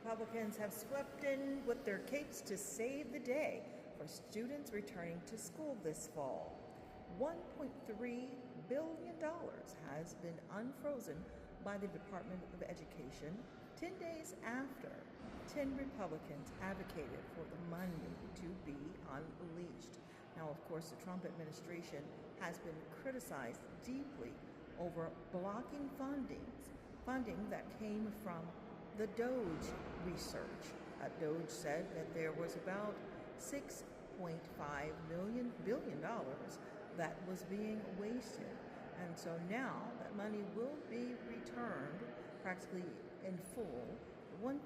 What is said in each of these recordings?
Republicans have swept in with their capes to save the day for students returning to school this fall. $1.3 billion has been unfrozen by the Department of Education 10 days after 10 Republicans advocated for the money to be unleashed. Now, of course, the Trump administration has been criticized deeply over blocking funding that came from the Doge research. Doge said that there was about $6.5 billion that was being wasted. And so now that money will be returned practically in full. $1.3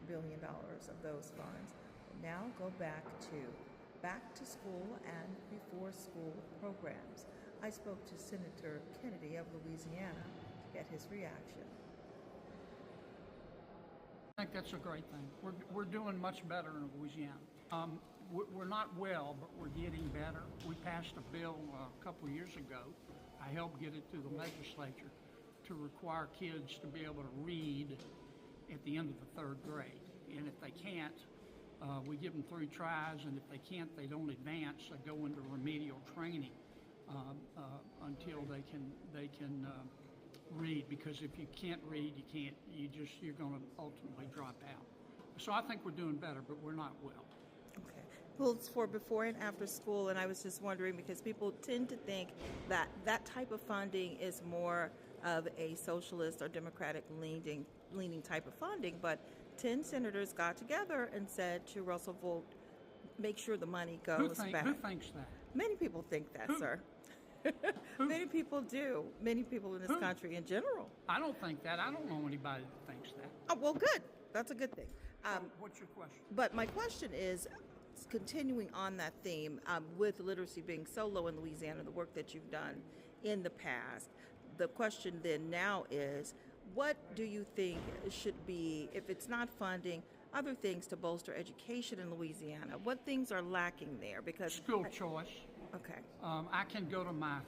billion of those funds will now go back to school and before school programs. I spoke to Senator Kennedy of Louisiana to get his reaction. I think that's a great thing. We're doing much better in Louisiana. We're not well, but we're getting better. We passed a bill a couple of years ago. I helped get it through the legislature to require kids to be able to read at the end of the third grade. And if they can't, we give them 3 tries, and if they can't, they don't advance. They go into remedial training until they can read, because if you can't read, you're going to ultimately drop out. So I think we're doing better, but we're not well. Okay. Well, it's for before and after school, and I was just wondering, because people tend to think that that type of funding is more of a socialist or democratic leaning type of funding, but 10 senators got together and said to Russell Vogt, make sure the money goes back. Who thinks that? Many people think that, sir. Many people do. Many people in this country in general. I don't think that. I don't know anybody that thinks that. Oh, well, good. That's a good thing. What's your question? But my question is, continuing on that theme, with literacy being so low in Louisiana, the work that you've done in the past, the question then now is, what do you think should be, if it's not funding, other things to bolster education in Louisiana? What things are lacking there? Because school choice. Okay. I can go to my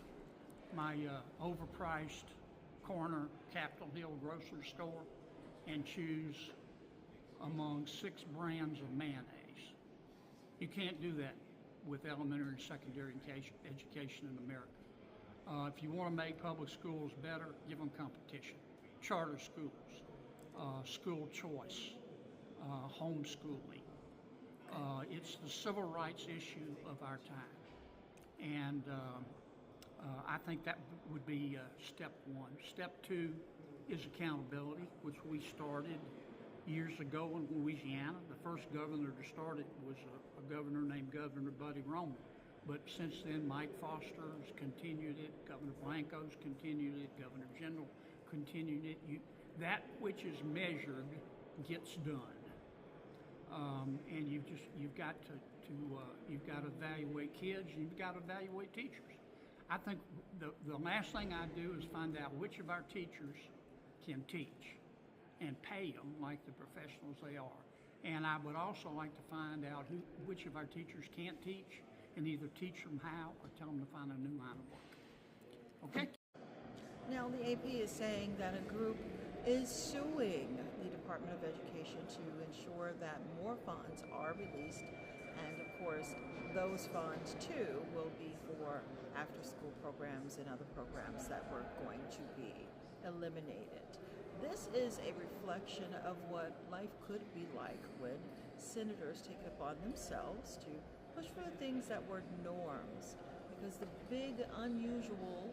overpriced corner Capitol Hill grocery store and choose among 6 brands of mayonnaise. You can't do that with elementary and secondary education in America. If you want to make public schools better, give them competition. Charter schools, school choice, homeschooling. It's the civil rights issue of our time. And I think that would be step 1. Step 2 is accountability, which we started years ago in Louisiana. The first governor to start it was a governor named Governor Buddy Roman. But since then, Mike Foster has continued it, Governor Blanco's continued it, Governor General continued it. That which is measured gets done. And you've got to evaluate kids, you've got to evaluate teachers. I think the last thing I do is find out which of our teachers can teach and pay them like the professionals they are. And I would also like to find out which of our teachers can't teach, and either teach them how or tell them to find a new line of work. Okay? Now, the AP is saying that a group is suing the Department of Education to ensure that more funds are released, and of course those funds too will be for after-school programs and other programs that were going to be eliminated. This is a reflection of what life could be like when senators take it upon themselves to push for the things that were norms, because the big, unusual,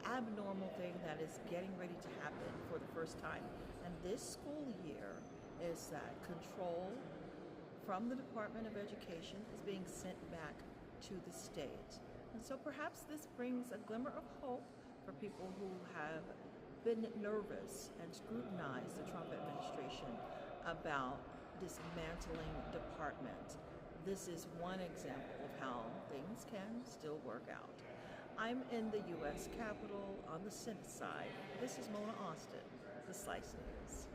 abnormal thing that is getting ready to happen for the first time and this school year is that control from the Department of Education is being sent back to the state. And so perhaps this brings a glimmer of hope for people who have been nervous and scrutinized the Trump administration about dismantling department. This is one example of how things can still work out. I'm in the U.S. Capitol on the Senate side. This is Mona Austin, the Slice News.